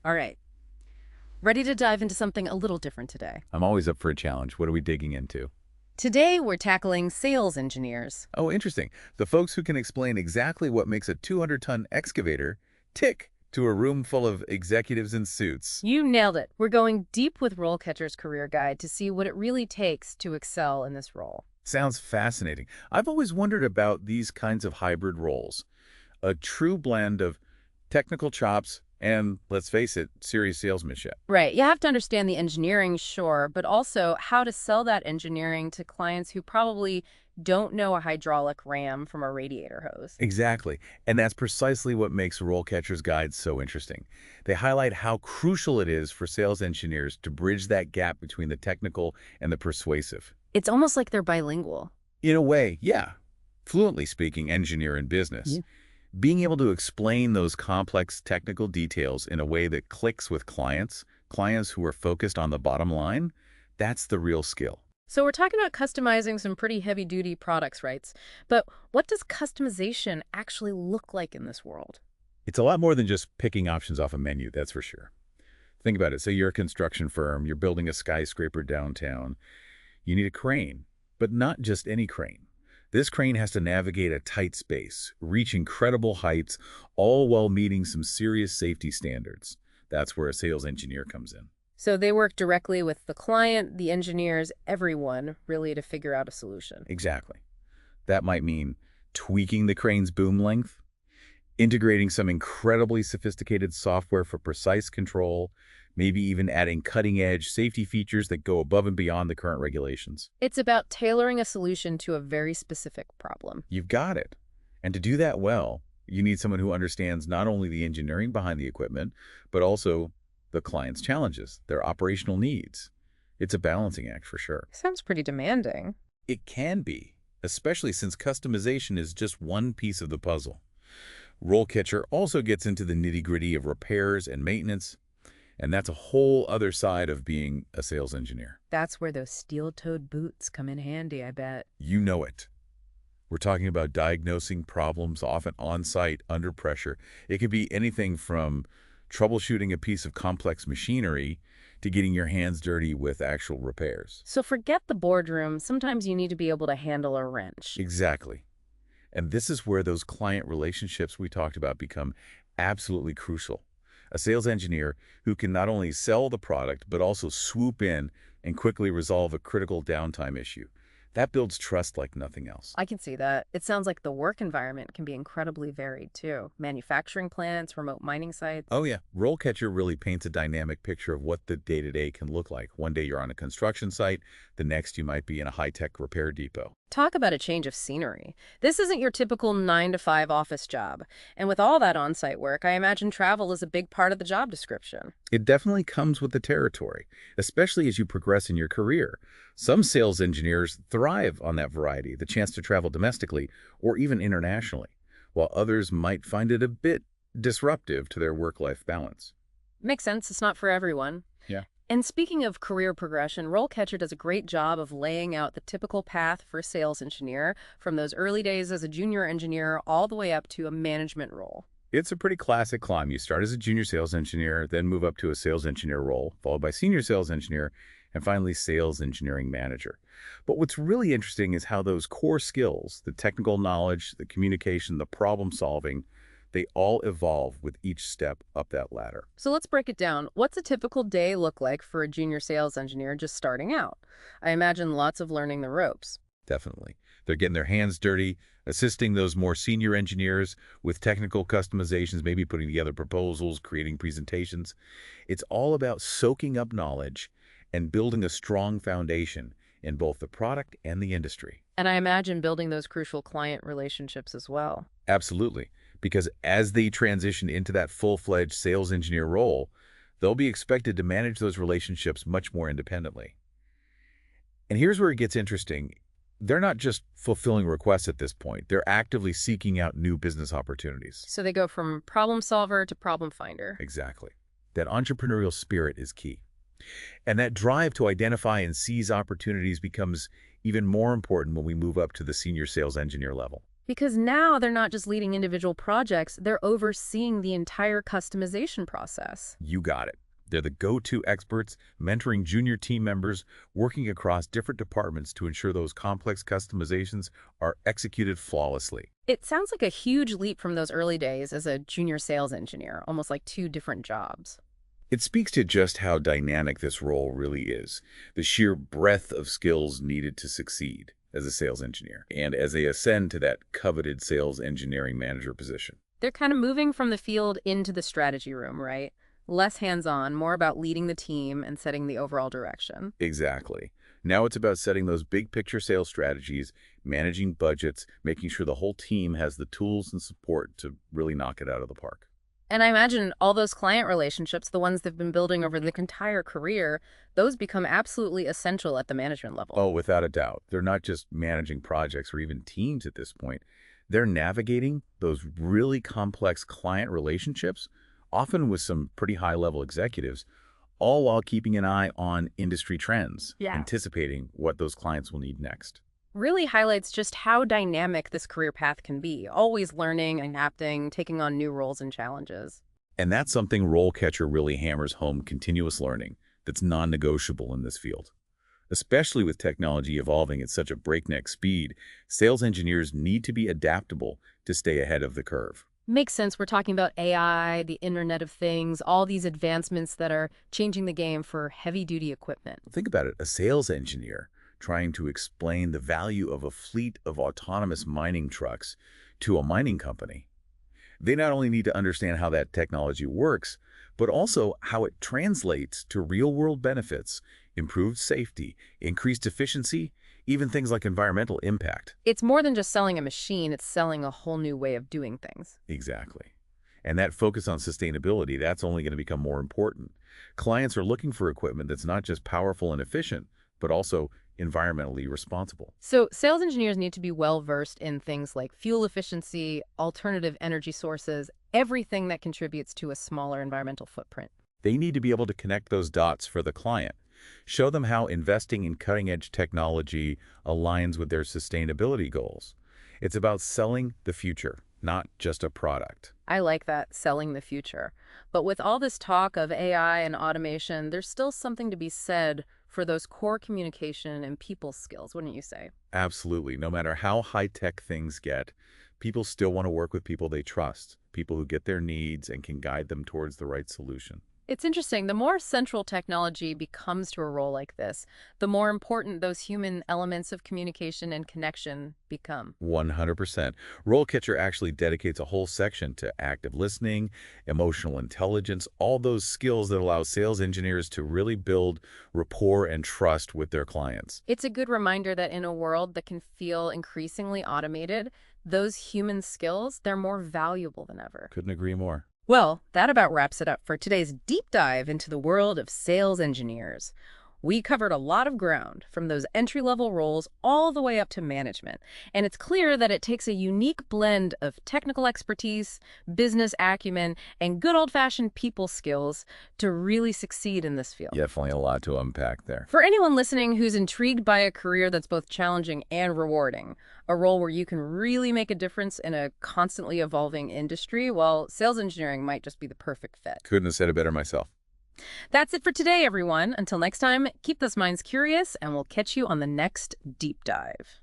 All right, ready to dive into something a little different today. I'm always up for a challenge. What are we digging into? Today, we're tackling sales engineers. Oh, interesting. The folks who can explain exactly what makes a 200-ton excavator tick to a room full of executives in suits. You nailed it. We're going deep with RoleCatcher's career guide to see what it really takes to excel in this role. Sounds fascinating. I've always wondered about these kinds of hybrid roles. A true blend of technical chops and, let's face it, serious salesmanship. Right, you have to understand the engineering, sure, but also how to sell that engineering to clients who probably don't know a hydraulic ram from a radiator hose. Exactly. And that's precisely what makes Role Catcher's Guide so interesting. They highlight how crucial it is for sales engineers to bridge that gap between the technical and the persuasive. It's almost like they're bilingual. In a way, yeah. Fluently speaking engineer in business. Being able to explain those complex technical details in a way that clicks with clients who are focused on the bottom line, that's the real skill. So we're talking about customizing some pretty heavy-duty products, right? But what does customization actually look like in this world? It's a lot more than just picking options off a menu, that's for sure. Think about it. Say you're a construction firm, you're building a skyscraper downtown. You need a crane, but not just any crane. This crane has to navigate a tight space, reach incredible heights, all while meeting some serious safety standards. That's where a sales engineer comes in. So they work directly with the client, the engineers, everyone, really, to figure out a solution. Exactly. That might mean tweaking the crane's boom length, integrating some incredibly sophisticated software for precise control, maybe even adding cutting-edge safety features that go above and beyond the current regulations. It's about tailoring a solution to a very specific problem. You've got it. And to do that well, you need someone who understands not only the engineering behind the equipment, but also the client's challenges, their operational needs. It's a balancing act for sure. Sounds pretty demanding. It can be, especially since customization is just one piece of the puzzle. RoleCatcher also gets into the nitty-gritty of repairs and maintenance, and that's a whole other side of being a sales engineer. That's where those steel-toed boots come in handy, I bet. You know it. We're talking about diagnosing problems, often on-site, under pressure. It could be anything from troubleshooting a piece of complex machinery to getting your hands dirty with actual repairs. So forget the boardroom. Sometimes you need to be able to handle a wrench. Exactly. And this is where those client relationships we talked about become absolutely crucial. A sales engineer who can not only sell the product, but also swoop in and quickly resolve a critical downtime issue. That builds trust like nothing else. I can see that. It sounds like the work environment can be incredibly varied, too. Manufacturing plants, remote mining sites. Oh yeah, RoleCatcher really paints a dynamic picture of what the day-to-day can look like. One day you're on a construction site, the next you might be in a high-tech repair depot. Talk about a change of scenery. This isn't your typical 9-to-5 office job. And with all that on-site work, I imagine travel is a big part of the job description. It definitely comes with the territory, especially as you progress in your career. Some sales engineers thrive on that variety, the chance to travel domestically or even internationally, while others might find it a bit disruptive to their work-life balance. Makes sense. It's not for everyone. Yeah. And speaking of career progression, RoleCatcher does a great job of laying out the typical path for a sales engineer, from those early days as a junior engineer all the way up to a management role. It's a pretty classic climb. You start as a junior sales engineer, then move up to a sales engineer role, followed by senior sales engineer, and finally sales engineering manager. But what's really interesting is how those core skills, the technical knowledge, the communication, the problem solving, they all evolve with each step up that ladder. So let's break it down. What's a typical day look like for a junior sales engineer just starting out? I imagine lots of learning the ropes. Definitely. They're getting their hands dirty, assisting those more senior engineers with technical customizations, maybe putting together proposals, creating presentations. It's all about soaking up knowledge and building a strong foundation in both the product and the industry. And I imagine building those crucial client relationships as well. Absolutely. Because as they transition into that full-fledged sales engineer role, they'll be expected to manage those relationships much more independently. And here's where it gets interesting. They're not just fulfilling requests at this point. They're actively seeking out new business opportunities. So they go from problem solver to problem finder. Exactly. That entrepreneurial spirit is key. And that drive to identify and seize opportunities becomes even more important when we move up to the senior sales engineer level. Because now they're not just leading individual projects, they're overseeing the entire customization process. You got it. They're the go-to experts, mentoring junior team members, working across different departments to ensure those complex customizations are executed flawlessly. It sounds like a huge leap from those early days as a junior sales engineer, almost like two different jobs. It speaks to just how dynamic this role really is, the sheer breadth of skills needed to succeed as a sales engineer, and as they ascend to that coveted sales engineering manager position. They're kind of moving from the field into the strategy room, right? Less hands-on, more about leading the team and setting the overall direction. Exactly. Now it's about setting those big picture sales strategies, managing budgets, making sure the whole team has the tools and support to really knock it out of the park. And I imagine all those client relationships, the ones they've been building over the entire career, those become absolutely essential at the management level. Oh, without a doubt. They're not just managing projects or even teams at this point. They're navigating those really complex client relationships, often with some pretty high-level executives, all while keeping an eye on industry trends, Yeah. anticipating what those clients will need next. Really highlights just how dynamic this career path can be, always learning, adapting, taking on new roles and challenges. And that's something RoleCatcher really hammers home: continuous learning that's non-negotiable in this field. Especially with technology evolving at such a breakneck speed, sales engineers need to be adaptable to stay ahead of the curve. Makes sense. We're talking about AI, the Internet of Things, all these advancements that are changing the game for heavy-duty equipment. Think about it, a sales engineer trying to explain the value of a fleet of autonomous mining trucks to a mining company. They not only need to understand how that technology works, but also how it translates to real-world benefits, improved safety, increased efficiency, even things like environmental impact. It's more than just selling a machine, it's selling a whole new way of doing things. Exactly. And that focus on sustainability, that's only going to become more important. Clients are looking for equipment that's not just powerful and efficient, but also environmentally responsible. So sales engineers need to be well-versed in things like fuel efficiency, alternative energy sources, everything that contributes to a smaller environmental footprint. They need to be able to connect those dots for the client, show them how investing in cutting-edge technology aligns with their sustainability goals. It's about selling the future, not just a product. I like that, selling the future. But with all this talk of AI and automation, there's still something to be said for those core communication and people skills, wouldn't you say? Absolutely. No matter how high-tech things get, people still want to work with people they trust, people who get their needs and can guide them towards the right solution. It's interesting. The more central technology becomes to a role like this, the more important those human elements of communication and connection become. 100%. RoleCatcher actually dedicates a whole section to active listening, emotional intelligence, all those skills that allow sales engineers to really build rapport and trust with their clients. It's a good reminder that in a world that can feel increasingly automated, those human skills, they're more valuable than ever. Couldn't agree more. Well, that about wraps it up for today's deep dive into the world of sales engineers. We covered a lot of ground, from those entry-level roles all the way up to management. And it's clear that it takes a unique blend of technical expertise, business acumen, and good old-fashioned people skills to really succeed in this field. Definitely a lot to unpack there. For anyone listening who's intrigued by a career that's both challenging and rewarding, a role where you can really make a difference in a constantly evolving industry, well, sales engineering might just be the perfect fit. Couldn't have said it better myself. That's it for today, everyone. Until next time, keep those minds curious, and we'll catch you on the next deep dive.